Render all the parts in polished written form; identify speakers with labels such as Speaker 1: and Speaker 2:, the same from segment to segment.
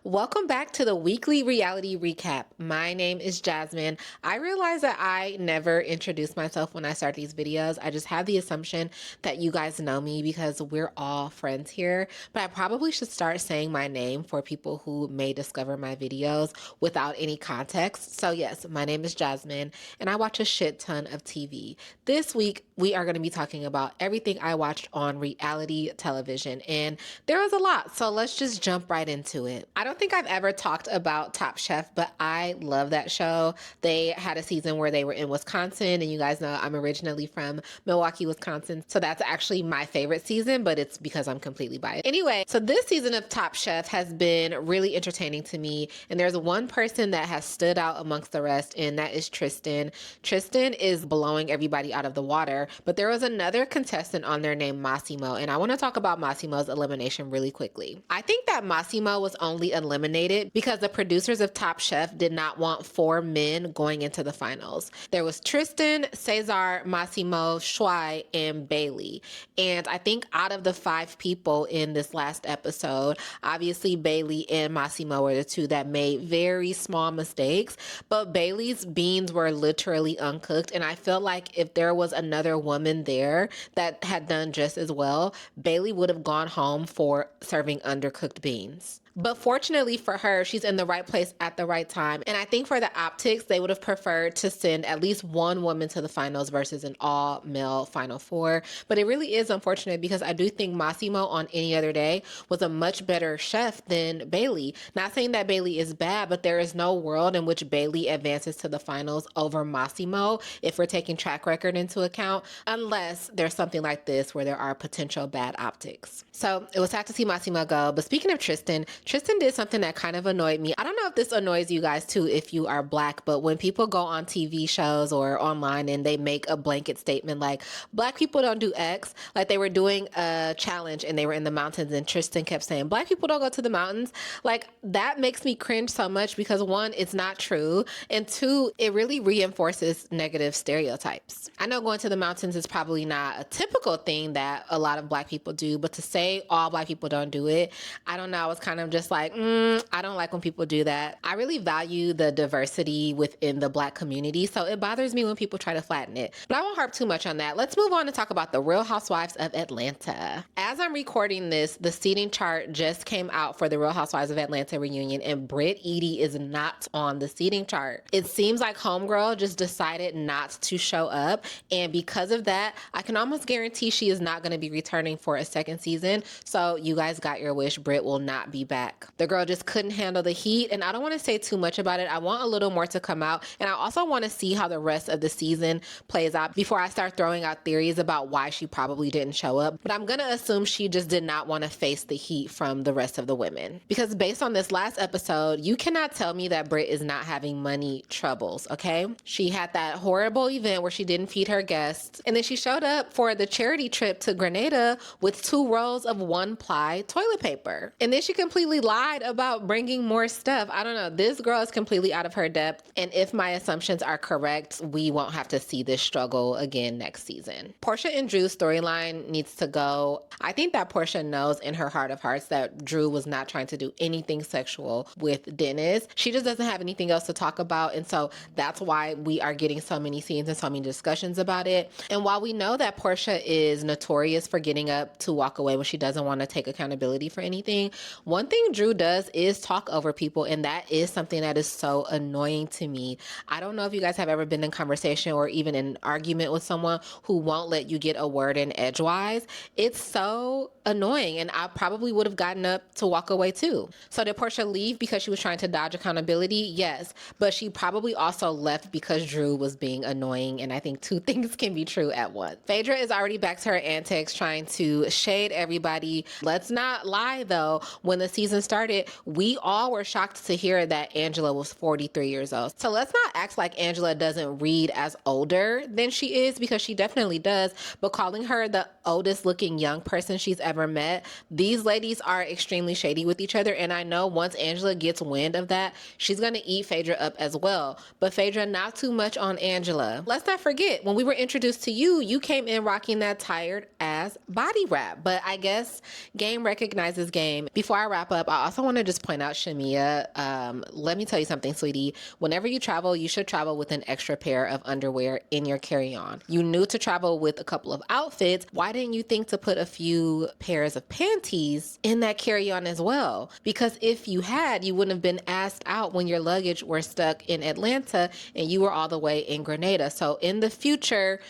Speaker 1: Welcome back to the weekly reality recap. My name is Jasmine. I realize that I never introduce myself when I start these videos. I just have the assumption that you guys know me because we're all friends here. But I probably should start saying my name for people who may discover my videos without any context. So yes, my name is Jasmine and I watch a shit ton of TV. This week, we are going to be talking about everything I watched on reality television. And there was a lot, so let's just jump right into it. I don't think I've ever talked about Top Chef, but I love that show. They had a season where they were in Wisconsin, and you guys know I'm originally from Milwaukee, Wisconsin. So that's actually my favorite season, but it's because I'm completely biased. Anyway, so this season of Top Chef has been really entertaining to me, and there's one person that has stood out amongst the rest, and that is Tristan. Tristan is blowing everybody out of the water, but there was another contestant on there named Massimo, and I want to talk about Massimo's elimination really quickly. I think that Massimo was only eliminated because the producers of Top Chef did not want 4 men going into the finals. There was Tristan, Cesar, Massimo, Shuai, and Bailey. And I think out of the 5 people in this last episode, obviously Bailey and Massimo were the 2 that made very small mistakes, but Bailey's beans were literally uncooked. And I feel like if there was another woman there that had done just as well, Bailey would have gone home for serving undercooked beans. But fortunately for her, she's in the right place at the right time. And I think for the optics, they would have preferred to send at least one woman to the finals versus an all-male Final Four. But it really is unfortunate because I do think Massimo on any other day was a much better chef than Bailey. Not saying that Bailey is bad, but there is no world in which Bailey advances to the finals over Massimo if we're taking track record into account, unless there's something like this where there are potential bad optics. So it was sad to see Massimo go. But speaking of Tristan did something that kind of annoyed me. I don't know if this annoys you guys too if you are Black, but when people go on TV shows or online and they make a blanket statement like, Black people don't do X, like they were doing a challenge and they were in the mountains and Tristan kept saying, Black people don't go to the mountains. Like that makes me cringe so much because 1, it's not true. And 2, it really reinforces negative stereotypes. I know going to the mountains is probably not a typical thing that a lot of Black people do, but to say all Black people don't do it, I don't know. I was kind of just like, I don't like when people do that. I really value the diversity within the Black community, so it bothers me when people try to flatten it. But I won't harp too much on that. Let's move on to talk about the Real Housewives of Atlanta. As I'm recording this, the seating chart just came out for the Real Housewives of Atlanta reunion, and Britt Edie is not on the seating chart. It seems like Homegirl just decided not to show up, and because of that, I can almost guarantee she is not going to be returning for a second season, so you guys got your wish. Britt will not be back. The girl just couldn't handle the heat, and I don't want to say too much about it. I want a little more to come out, and I also want to see how the rest of the season plays out before I start throwing out theories about why she probably didn't show up. But I'm going to assume she just did not want to face the heat from the rest of the women. Because based on this last episode, you cannot tell me that Britt is not having money troubles, okay? She had that horrible event where she didn't feed her guests, and then she showed up for the charity trip to Grenada with 2 rolls of 1-ply toilet paper. And then she completely lied about bringing more stuff. I don't know. This girl is completely out of her depth. And if my assumptions are correct, we won't have to see this struggle again next season. Portia and Drew's storyline needs to go. I think that Portia knows in her heart of hearts that Drew was not trying to do anything sexual with Dennis. She just doesn't have anything else to talk about. And so that's why we are getting so many scenes and so many discussions about it. And while we know that Portia is notorious for getting up to walk away when she doesn't want to take accountability for anything, one thing Drew does is talk over people, and that is something that is so annoying to me. I don't know if you guys have ever been in conversation or even in an argument with someone who won't let you get a word in edgewise. It's so annoying, and I probably would have gotten up to walk away too. So did Portia leave because she was trying to dodge accountability? Yes, but she probably also left because Drew was being annoying, and I think 2 things can be true at once. Phaedra is already back to her antics trying to shade everybody. Let's not lie though, when the season started, we all were shocked to hear that Angela was 43 years old. So let's not act like Angela doesn't read as older than she is, because she definitely does, but calling her the oldest looking young person she's ever met, these ladies are extremely shady with each other, and I know once Angela gets wind of that, she's gonna eat Phaedra up as well. But Phaedra, not too much on Angela. Let's not forget, when we were introduced to you, you came in rocking that tired ass body wrap, but I guess game recognizes game. Before I wrap up, up, I also want to just point out Shamia. Let me tell you something, sweetie. Whenever you travel, you should travel with an extra pair of underwear in your carry-on. You knew to travel with a couple of outfits. Why didn't you think to put a few pairs of panties in that carry-on as well? Because if you had, you wouldn't have been asked out when your luggage were stuck in Atlanta and you were all the way in Grenada. So in the future,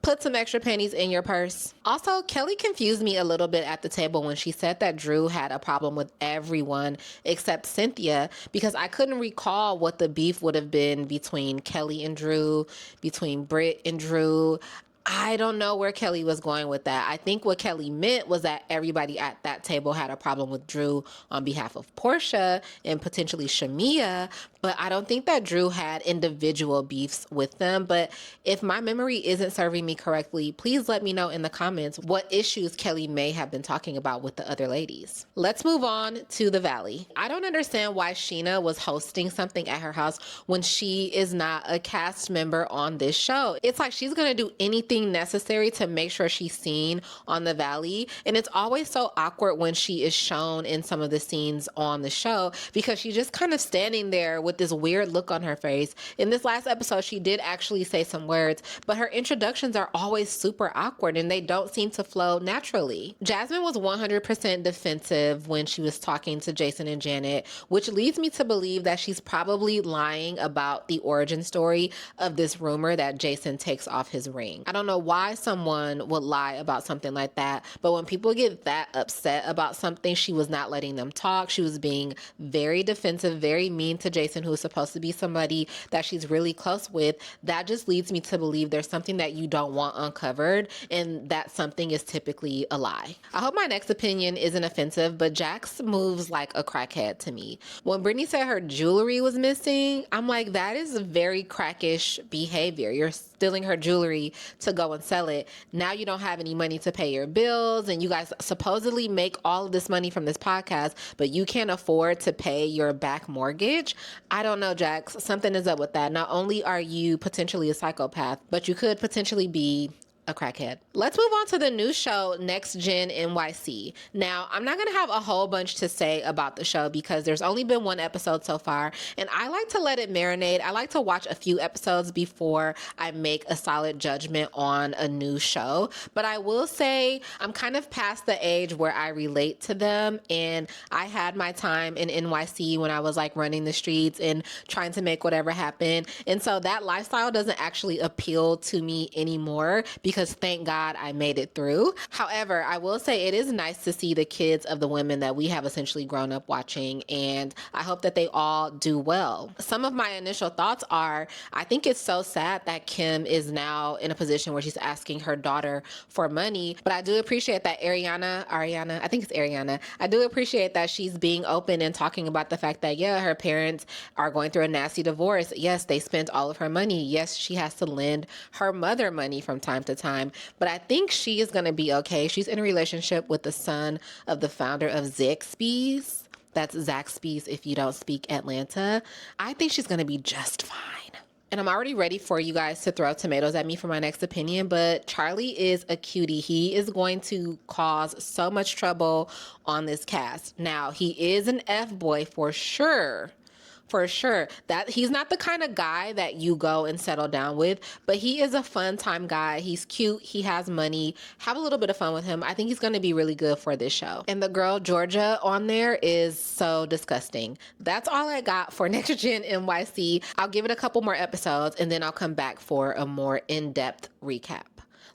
Speaker 1: put some extra panties in your purse. Also, Kelly confused me a little bit at the table when she said that Drew had a problem with everyone except Cynthia, because I couldn't recall what the beef would have been between Kelly and Drew, between Britt and Drew. I don't know where Kelly was going with that. I think what Kelly meant was that everybody at that table had a problem with Drew on behalf of Portia and potentially Shamia, but I don't think that Drew had individual beefs with them. But if my memory isn't serving me correctly, please let me know in the comments what issues Kelly may have been talking about with the other ladies. Let's move on to the Valley. I don't understand why Sheena was hosting something at her house when she is not a cast member on this show. It's like she's gonna do anything necessary to make sure she's seen on the Valley, and it's always so awkward when she is shown in some of the scenes on the show because she's just kind of standing there with this weird look on her face. In this last episode, she did actually say some words, but her introductions are always super awkward and they don't seem to flow naturally. Jasmine was 100% defensive when she was talking to Jason and Janet, which leads me to believe that she's probably lying about the origin story of this rumor that Jason takes off his ring. I don't know why someone would lie about something like that, but when people get that upset about something, she was not letting them talk. She was being very defensive, very mean to Jason, who's supposed to be somebody that she's really close with. That just leads me to believe there's something that you don't want uncovered, and that something is typically a lie. I hope my next opinion isn't offensive, but Jax moves like a crackhead to me. When Brittany said her jewelry was missing, I'm like, that is very crackish behavior. You're stealing her jewelry to go and sell it. Now you don't have any money to pay your bills, and you guys supposedly make all of this money from this podcast, but you can't afford to pay your back mortgage. I don't know, Jax. Something is up with that. Not only are you potentially a psychopath, but you could potentially be a crackhead. Let's move on to the new show, Next Gen NYC. Now, I'm not going to have a whole bunch to say about the show because there's only been one episode so far, and I like to let it marinate. I like to watch a few episodes before I make a solid judgment on a new show. But I will say I'm kind of past the age where I relate to them, and I had my time in NYC when I was like running the streets and trying to make whatever happen. And so that lifestyle doesn't actually appeal to me anymore because thank God I made it through. However, I will say it is nice to see the kids of the women that we have essentially grown up watching, and I hope that they all do well. Some of my initial thoughts are, I think it's so sad that Kim is now in a position where she's asking her daughter for money, but I do appreciate that Ariana, I think it's Ariana, I do appreciate that she's being open and talking about the fact that, yeah, her parents are going through a nasty divorce. Yes, they spent all of her money. Yes, she has to lend her mother money from time to time, but I think she is going to be okay. She's in a relationship with the son of the founder of Zaxby's. That's Zaxby's if you don't speak Atlanta. I think she's going to be just fine. And I'm already ready for you guys to throw tomatoes at me for my next opinion, but Charlie is a cutie. He is going to cause so much trouble on this cast. Now, he is an F-boy for sure. For sure. That he's not the kind of guy that you go and settle down with, but he is a fun time guy. He's cute. He has money. Have a little bit of fun with him. I think he's going to be really good for this show. And the girl Georgia on there is so disgusting. That's all I got for Next Gen NYC. I'll give it a couple more episodes and then I'll come back for a more in-depth recap.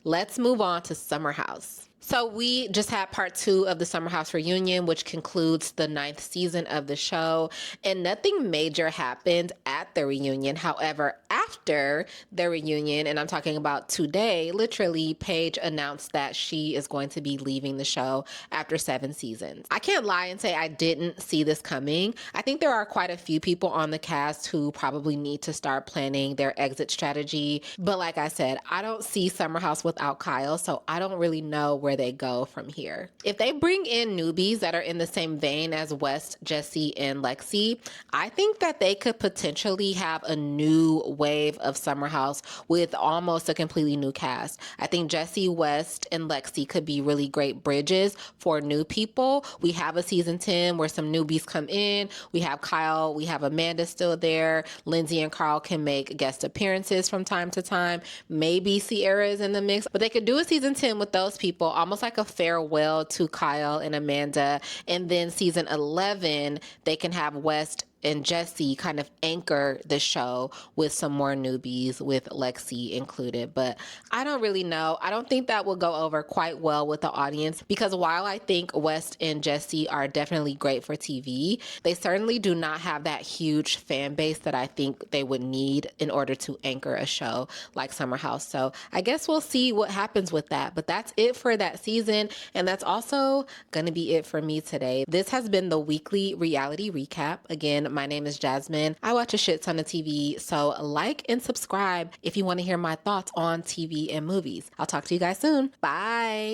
Speaker 1: Let's move on to Summer House. So we just had part 2 of the Summer House reunion, which concludes the 9th season of the show, and nothing major happened at the reunion. However, after the reunion, and I'm talking about today, literally, Paige announced that she is going to be leaving the show after 7 seasons. I can't lie and say I didn't see this coming. I think there are quite a few people on the cast who probably need to start planning their exit strategy, but like I said, I don't see Summer House without Kyle, so I don't really know where where they go from here. If they bring in newbies that are in the same vein as West, Jesse, and Lexi, I think that they could potentially have a new wave of Summer House with almost a completely new cast. I think Jesse, West, and Lexi could be really great bridges for new people. We have a season 10 where some newbies come in. We have Kyle, we have Amanda still there. Lindsay and Carl can make guest appearances from time to time. Maybe Sierra is in the mix, but they could do a season 10 with those people, almost like a farewell to Kyle and Amanda. And then season 11, they can have West and Jesse kind of anchor the show with some more newbies, with Lexi included. But I don't really know. I don't think that will go over quite well with the audience, because while I think West and Jesse are definitely great for TV, they certainly do not have that huge fan base that I think they would need in order to anchor a show like Summer House. So I guess we'll see what happens with that. But that's it for that season. And that's also going to be it for me today. This has been the weekly reality recap. Again, my name is Jasmine. I watch a shit ton of TV, so like and subscribe if you want to hear my thoughts on TV and movies. I'll talk to you guys soon. Bye.